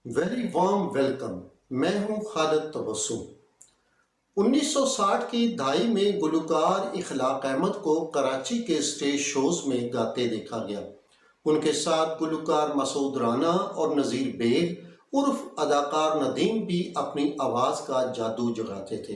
Very warm welcome. میں ہوں خالد تبسم. 1960 کی دہائی میں گلوکار اخلاق احمد کو کراچی کے اسٹیج شوز میں گاتے دیکھا گیا. ان کے ساتھ گلوکار مسعود رانا اور نذیر بیگ عرف اداکار ندیم بھی اپنی آواز کا جادو جگاتے تھے.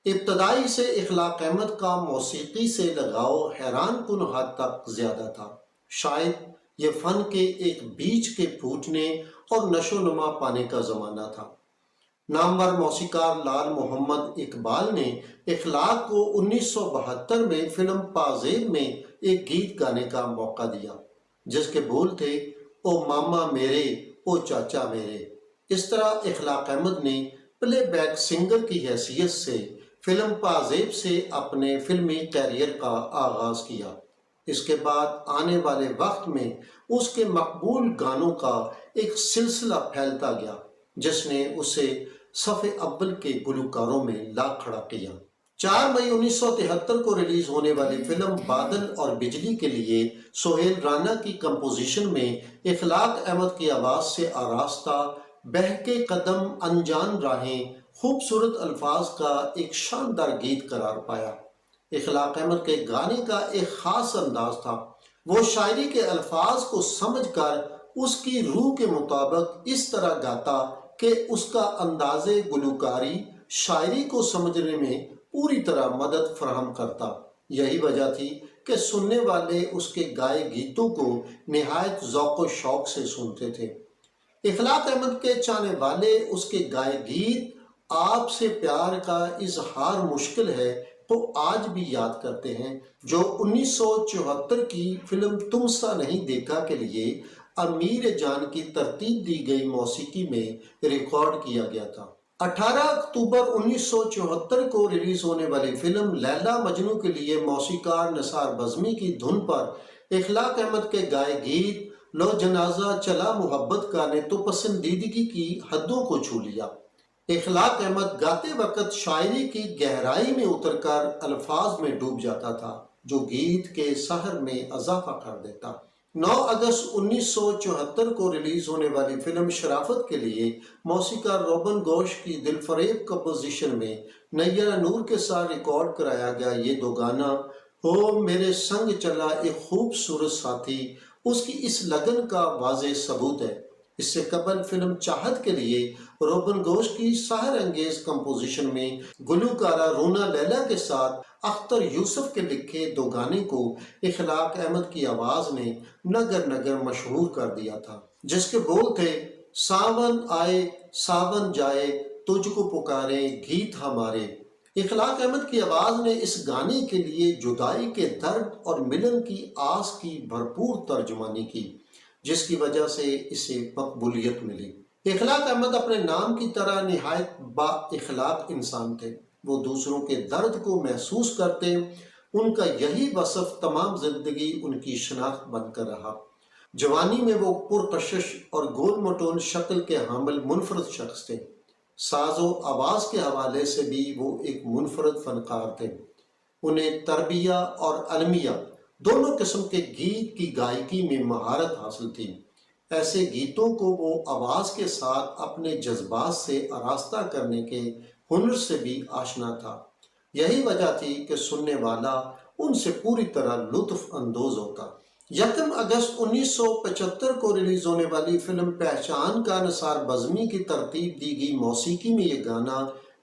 ابتدائی سے اخلاق احمد کا موسیقی سے لگاؤ حیران کن حد تک زیادہ تھا. شاید یہ فن کے ایک بیج کے پھوٹنے اور نشو و نما پانے کا زمانہ تھا. نامور موسیقار لال محمد اقبال نے اخلاق کو 1972 میں فلم پازیب میں ایک گیت گانے کا موقع دیا جس کے بول تھے او ماما میرے او چاچا میرے. اس طرح اخلاق احمد نے پلے بیک سنگر کی حیثیت سے فلم پازیب سے اپنے فلمی کیریئر کا آغاز کیا. اس کے بعد آنے والے وقت میں اس کے مقبول گانوں کا ایک سلسلہ پھیلتا گیا جس نے اسے صف اول کے گلوکاروں میں لا کھڑا کیا. 4 مئی 1973 کو ریلیز ہونے والی فلم بادل اور بجلی کے لیے سہیل رانا کی کمپوزیشن میں اخلاق احمد کی آواز سے آراستہ بہکے قدم انجان راہیں خوبصورت الفاظ کا ایک شاندار گیت قرار پایا. اخلاق احمد کے گانے کا ایک خاص انداز تھا. وہ شاعری کے الفاظ کو سمجھ کر اس کی روح کے مطابق اس طرح گاتا کہ اس کا انداز گلوکاری شاعری کو سمجھنے میں پوری طرح مدد فراہم کرتا. یہی وجہ تھی کہ سننے والے اس کے گائے گیتوں کو نہایت ذوق و شوق سے سنتے تھے. اخلاق احمد کے چاہنے والے اس کے گائے گیت آپ سے پیار کا اظہار مشکل ہے تو آج بھی یاد کرتے ہیں جو 1974 کی فلم تم سا نہیں دیکھا کے لیے امیر جان کی ترتیب دی گئی موسیقی میں ریکارڈ کیا گیا تھا. 18 اکتوبر 1974 کو ریلیز ہونے والی فلم لیلا مجنوں کے لیے موسیقار نثار بزمی کی دھن پر اخلاق احمد کے گائے گیت لو جنازہ چلا محبت کا نے تو پسندیدگی کی حدوں کو چھو لیا. اخلاق احمد گاتے وقت شاعری کی گہرائی میں اتر کر الفاظ میں ڈوب جاتا تھا جو گیت کے سحر میں اضافہ کر دیتا. 9 اگست 1974 کو ریلیز ہونے والی فلم شرافت کے لیے موسیقار روبن گوش کی دل فریب کمپوزیشن میں نیرہ نور کے ساتھ ریکارڈ کرایا گیا یہ دو گانا ہو میرے سنگ چلا ایک خوبصورت ساتھی اس کی اس لگن کا واضح ثبوت ہے. اس سے قبل فلم چاہت کے لیے روبن گوش کی سحر انگیز کمپوزیشن میں گلوکارہ رونا لیلا کے ساتھ اختر یوسف کے لکھے دو گانے کو اخلاق احمد کی آواز نے نگر نگر مشہور کر دیا تھا جس کے بول تھے ساون آئے ساون جائے تجھ کو پکارے گیت ہمارے. اخلاق احمد کی آواز نے اس گانے کے لیے جدائی کے درد اور ملن کی آس کی بھرپور ترجمانی کی جس کی وجہ سے اسے مقبولیت ملی. اخلاق احمد اپنے نام کی طرح نہایت با اخلاق انسان تھے. وہ دوسروں کے درد کو محسوس کرتے. ان کا یہی وصف تمام زندگی ان کی شناخت بن کر رہا. جوانی میں وہ پرکشش اور گول مٹول شکل کے حامل منفرد شخص تھے. ساز و آواز کے حوالے سے بھی وہ ایک منفرد فنکار تھے. انہیں تربیہ اور علمیہ دونوں قسم کے گیت کی گائیکی میں مہارت حاصل تھی. ایسے گیتوں کو وہ آواز کے ساتھ اپنے جذبات سے آراستہ کرنے کے ہنر سے بھی آشنا تھا. یہی وجہ تھی کہ سننے والا ان سے پوری طرح لطف اندوز ہوتا. 1 اگست 1975 کو ریلیز ہونے والی فلم پہچان کا نثار بزمی کی ترتیب دی گئی موسیقی میں یہ گانا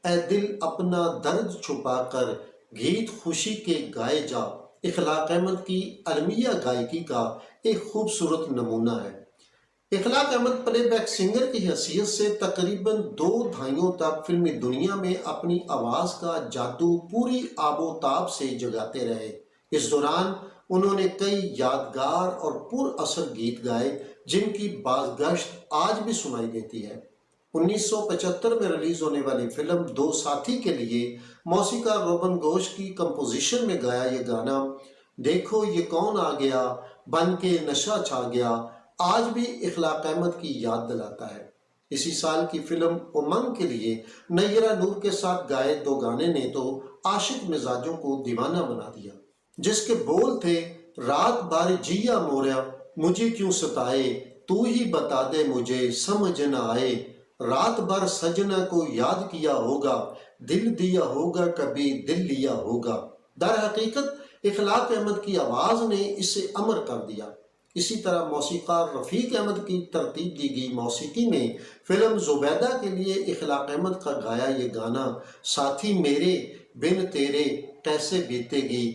اے دل اپنا درد چھپا کر گیت خوشی کے گائے جا اخلاق احمد کی علمیہ گائیکی کا ایک خوبصورت نمونہ ہے. اخلاق احمد پلے بیک سنگر کی حیثیت سے تقریباً 2 دہائیوں تک فلمی دنیا میں اپنی آواز کا جادو پوری آب و تاب سے جگاتے رہے. اس دوران انہوں نے کئی یادگار اور پر اثر گیت گائے جن کی بازگشت آج بھی سنائی دیتی ہے. 1975 میں ریلیز ہونے والی فلم دو ساتھی کے لیے موسیقار روبن گوش کی کمپوزیشن میں گایا یہ گانا دیکھو یہ کون آ گیا بن کے نشہ چھا گیا آج بھی اخلاق احمد کی یاد دلاتا ہے. اسی سال کی فلم امنگ کے لیے نیرہ نور کے ساتھ گائے دو گانے نے تو عاشق مزاجوں کو دیوانہ بنا دیا جس کے بول تھے رات بھر جیا موریا مجھے کیوں ستائے تو ہی بتا دے مجھے سمجھ نہ آئے، رات بھر سجنا کو یاد کیا ہوگا، دل دیا ہوگا کبھی دل لیا ہوگا۔ در حقیقت اخلاق احمد کی آواز نے اسے امر کر دیا۔ اسی طرح موسیقار رفیق احمد کی ترتیب دی گئی موسیقی میں فلم زبیدہ کے لیے اخلاق احمد کا گایا یہ گانا ساتھی میرے بن تیرے کیسے بیتے گی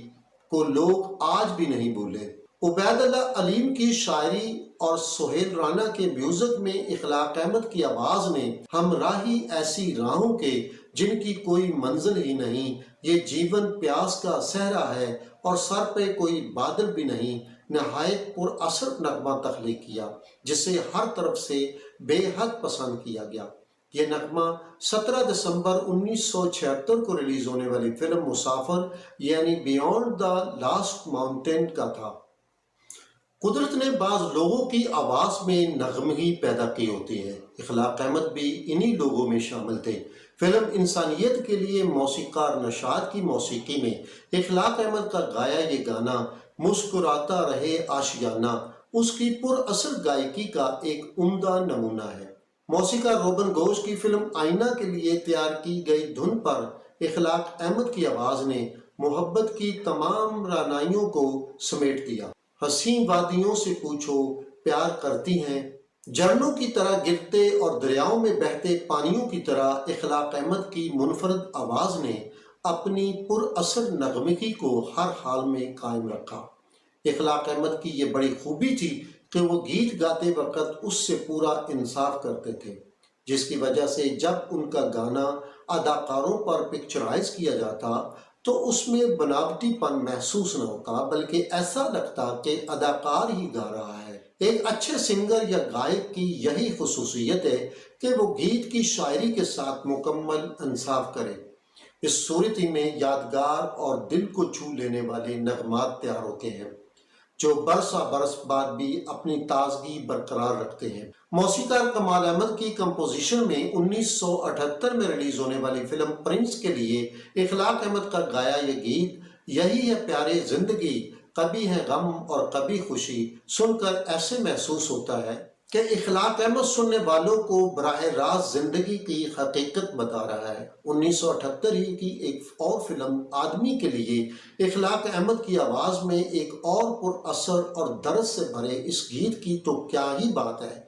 کو لوگ آج بھی نہیں بھولے۔ عبید اللہ علیم کی شاعری اور سہیل رانا کے میوزک میں اخلاق احمد کی آواز نے ہم راہی ایسی راہوں کے جن کی کوئی منزل ہی نہیں، یہ جیون پیاس کا صحرا ہے اور سر پہ کوئی بادل بھی نہیں، نہایت پر اثر نغمہ تخلیق کیا جسے ہر طرف سے بے حد پسند کیا گیا۔ یہ نغمہ 17 دسمبر 1976 کو ریلیز ہونے والی فلم مسافر یعنی بیونڈ دا لاسٹ ماؤنٹین کا تھا۔ قدرت نے بعض لوگوں کی آواز میں نغمگی پیدا کی ہوتی ہے، اخلاق احمد بھی انہی لوگوں میں شامل تھے۔ فلم انسانیت کے لیے موسیقار نشاط کی موسیقی میں اخلاق احمد کا گایا یہ گانا مسکراتا رہے آشیانہ اس کی پر اثر گائیکی کا ایک عمدہ نمونہ ہے۔ موسیقار روبن گھوش کی فلم آئینہ کے لیے تیار کی گئی دھن پر اخلاق احمد کی آواز نے محبت کی تمام رعنائیوں کو سمیٹ دیا۔ حسین وادیوں سے پوچھو پیار کرتی ہیں، جھرنوں کی طرح گرتے اور دریاؤں میں بہتے پانیوں کی طرح اخلاق احمد کی منفرد آواز نے اپنی پر اثر نغمگی کو ہر حال میں قائم رکھا۔ اخلاق احمد کی یہ بڑی خوبی تھی کہ وہ گیت گاتے وقت اس سے پورا انصاف کرتے تھے، جس کی وجہ سے جب ان کا گانا اداکاروں پر پکچرائز کیا جاتا تو اس میں بناوٹی پن محسوس نہ ہوتا، بلکہ ایسا لگتا کہ اداکار ہی گا رہا ہے۔ ایک اچھے سنگر یا گائک کی یہی خصوصیت ہے کہ وہ گیت کی شاعری کے ساتھ مکمل انصاف کرے۔ اس صورت میں یادگار اور دل کو چھو لینے والے نغمات تیار ہوتے ہیں جو برسہ برس بعد بھی اپنی تازگی برقرار رکھتے ہیں۔ موسیقار کمال احمد کی کمپوزیشن میں 1978 میں ریلیز ہونے والی فلم پرنس کے لیے اخلاق احمد کا گایا یہ گیت یہی ہے پیارے زندگی، کبھی ہے غم اور کبھی خوشی سن کر ایسے محسوس ہوتا ہے کہ اخلاق احمد سننے والوں کو براہ راست زندگی کی حقیقت بتا رہا ہے۔ 1978 ہی کی ایک اور فلم آدمی کے لیے اخلاق احمد کی آواز میں ایک اور پر اثر اور درد سے بھرے اس گیت کی تو کیا ہی بات ہے۔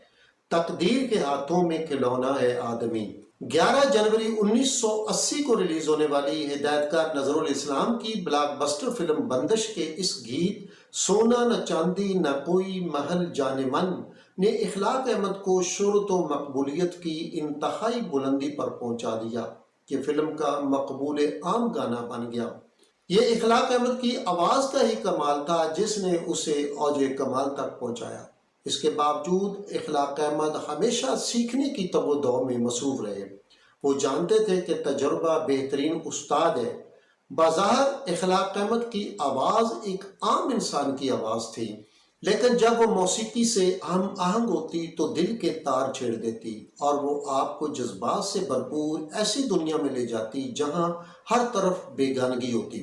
تقدیر کے ہاتھوں میں کھلونا ہے آدمی۔ 11 جنوری 1980 کو ریلیز ہونے والی ہدایت کار نظر الاسلام کی بلاک بسٹر فلم بندش کے اس گیت سونا نہ چاندی نہ کوئی محل جان من نے اخلاق احمد کو شہرت و مقبولیت کی انتہائی بلندی پر پہنچا دیا۔ یہ فلم کا مقبول عام گانا بن گیا۔ یہ اخلاق احمد کی آواز کا ہی کمال تھا جس نے اسے اوج کمال تک پہنچایا۔ اس کے باوجود اخلاق احمد ہمیشہ سیکھنے کی تگ و دو میں مصروف رہے۔ وہ جانتے تھے کہ تجربہ بہترین استاد ہے۔ بظاہر اخلاق احمد کی آواز ایک عام انسان کی آواز تھی، لیکن جب وہ موسیقی سے ہم آہنگ ہوتی تو دل کے تار چھیڑ دیتی اور وہ آپ کو جذبات سے بھرپور ایسی دنیا میں لے جاتی جہاں ہر طرف بیگانگی ہوتی۔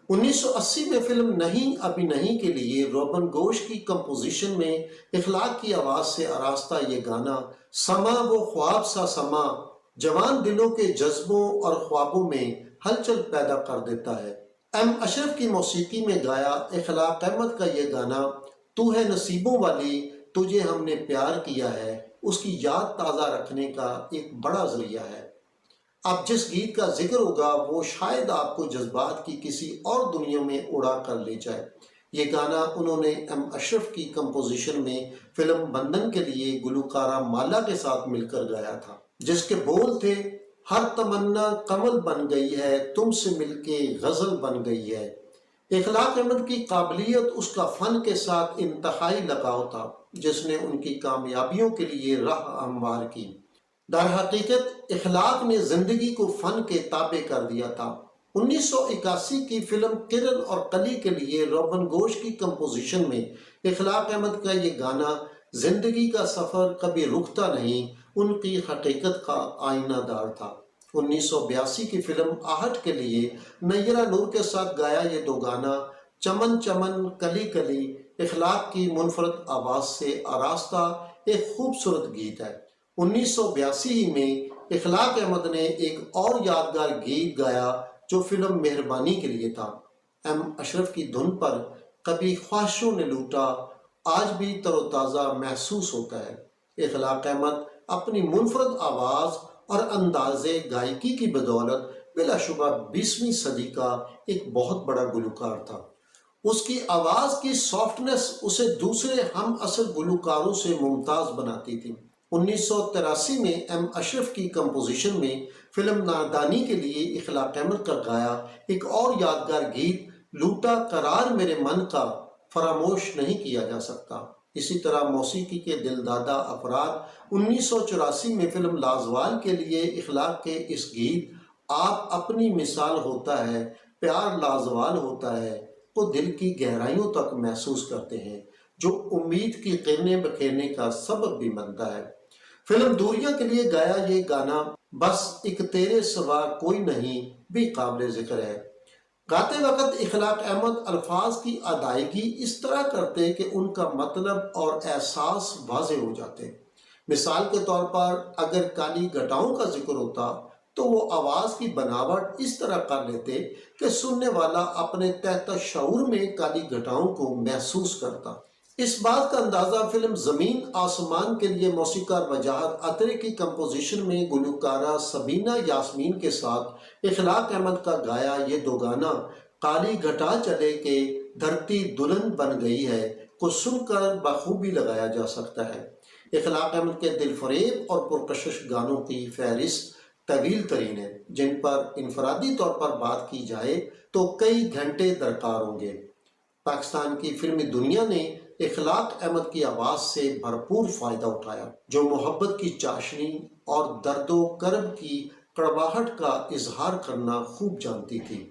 1980 میں فلم نہیں ابھی نہیں کے لیے روبن گھوش کی کمپوزیشن میں اخلاق کی آواز سے آراستہ یہ گانا سما وہ خواب سا سما جوان دلوں کے جذبوں اور خوابوں میں ہلچل پیدا کر دیتا ہے۔ ایم اشرف کی موسیقی میں گایا اخلاق احمد کا یہ گانا تو ہے نصیبوں والی تجھے ہم نے پیار کیا ہے اس کی یاد تازہ رکھنے کا ایک بڑا ذریعہ ہے۔ اب جس گیت کا ذکر ہوگا وہ شاید آپ کو جذبات کی کسی اور دنیا میں اڑا کر لے جائے۔ یہ گانا انہوں نے ایم اشرف کی کمپوزیشن میں فلم بندن کے لیے گلوکارہ مالا کے ساتھ مل کر گایا تھا، جس کے بول تھے ہر تمنا کمل بن گئی ہے تم سے مل کے غزل بن گئی ہے۔ اخلاق احمد کی قابلیت اس کا فن کے ساتھ انتہائی لگاؤ تھا جس نے ان کی کامیابیوں کے لیے راہ ہموار کی۔ در حقیقت اخلاق نے زندگی کو فن کے تابع کر دیا تھا۔ 1981 کی فلم کرن اور کلی کے لیے روبن گھوش کی کمپوزیشن میں اخلاق احمد کا یہ گانا زندگی کا سفر کبھی رکتا نہیں ان کی حقیقت کا آئینہ دار تھا۔ 1982 کی فلم آہٹ کے لیے نیرہ نور کے ساتھ گایا یہ دو گانا چمن چمن کلی کلی اخلاق کی منفرد آواز سے آراستہ ایک خوبصورت گیت ہے۔ 1982 میں اخلاق احمد نے ایک اور یادگار گیت گایا جو فلم مہربانی کے لیے تھا۔ ایم اشرف کی دھن پر کبھی خواہشوں نے لوٹا آج بھی تر و تازہ محسوس ہوتا ہے۔ اخلاق احمد اپنی منفرد آواز اور انداز گائیکی کی بدولت بلا شبہ 20ویں صدی کا ایک بہت بڑا گلوکار تھا۔ اس کی آواز کی سافٹنس اسے دوسرے ہم اثر گلوکاروں سے ممتاز بناتی تھی۔ 1983 میں ایم اشرف کی کمپوزیشن میں فلم نادانی کے لیے اخلاق احمد کا گایا ایک اور یادگار گیت لوٹا قرار میرے من کا فراموش نہیں کیا جا سکتا۔ اسی طرح موسیقی کے دلدادہ افراد 1984 میں فلم لازوال کے لیے اخلاق کے اس گیت آپ اپنی مثال ہوتا ہے، پیار لازوال ہوتا ہے کو دل کی گہرائیوں تک محسوس کرتے ہیں، جو امید کی کرنیں بکھیرنے کا سبب بھی بنتا ہے۔ فلم دوریاں کے لیے گایا یہ گانا بس ایک تیرے سوا کوئی نہیں بھی قابل ذکر ہے۔ گاتے وقت اخلاق احمد الفاظ کی ادائیگی اس طرح کرتے کہ ان کا مطلب اور احساس واضح ہو جاتے۔ مثال کے طور پر اگر کالی گھٹاؤں کا ذکر ہوتا تو وہ آواز کی بناوٹ اس طرح کر لیتے کہ سننے والا اپنے تحت شعور میں کالی گھٹاؤں کو محسوس کرتا۔ اس بات کا اندازہ فلم زمین آسمان کے لیے موسیقار وجاہت عطرے کی کمپوزیشن میں گلوکارہ سبینہ یاسمین کے ساتھ اخلاق احمد کا گایا یہ دو گانا کالی گھٹا چلے کے دھرتی دلہن بن گئی ہے کو سن کر بخوبی لگایا جا سکتا ہے۔ اخلاق احمد کے دل فریب اور پرکشش گانوں کی فہرست طویل ترین ہے، جن پر انفرادی طور پر بات کی جائے تو کئی گھنٹے درکار ہوں گے۔ پاکستان کی فلمی دنیا نے اخلاق احمد کی آواز سے بھرپور فائدہ اٹھایا، جو محبت کی چاشنی اور درد و کرب کی کڑواہٹ کا اظہار کرنا خوب جانتی تھی۔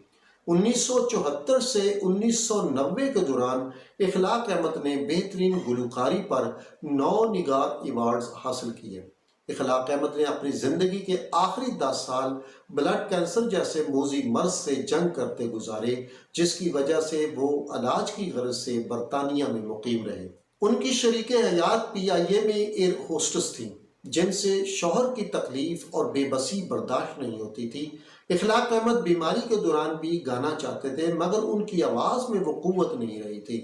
1974 سے 1990 کے دوران اخلاق احمد نے بہترین گلوکاری پر 9 نگار ایوارڈز حاصل کیے۔ اخلاق احمد نے اپنی زندگی کے آخری 10 سال بلڈ کینسر جیسے موذی مرض سے جنگ کرتے گزارے، جس کی وجہ سے وہ علاج کی غرض سے برطانیہ میں مقیم رہے۔ ان کی شریک حیات PIA میں ایئر ہوسٹس تھیں، جن سے شوہر کی تکلیف اور بے بسی برداشت نہیں ہوتی تھی۔ اخلاق احمد بیماری کے دوران بھی گانا چاہتے تھے، مگر ان کی آواز میں وہ قوت نہیں رہی تھی۔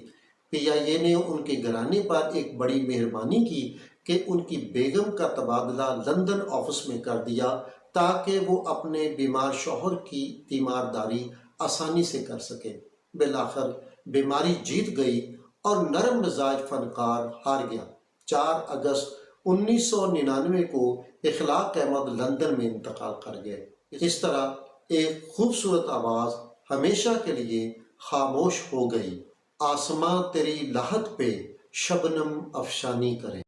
PIA نے ان کے گھرانے پر ایک بڑی مہربانی کی کہ ان کی بیگم کا تبادلہ لندن آفس میں کر دیا تاکہ وہ اپنے بیمار شوہر کی تیمارداری آسانی سے کر سکے۔ بالآخر بیماری جیت گئی اور نرم مزاج فنکار ہار گیا۔ 4 اگست 1999 کو اخلاق احمد لندن میں انتقال کر گئے۔ اس طرح ایک خوبصورت آواز ہمیشہ کے لیے خاموش ہو گئی۔ آسماں تیری لاہت پہ شبنم افشانی کرے۔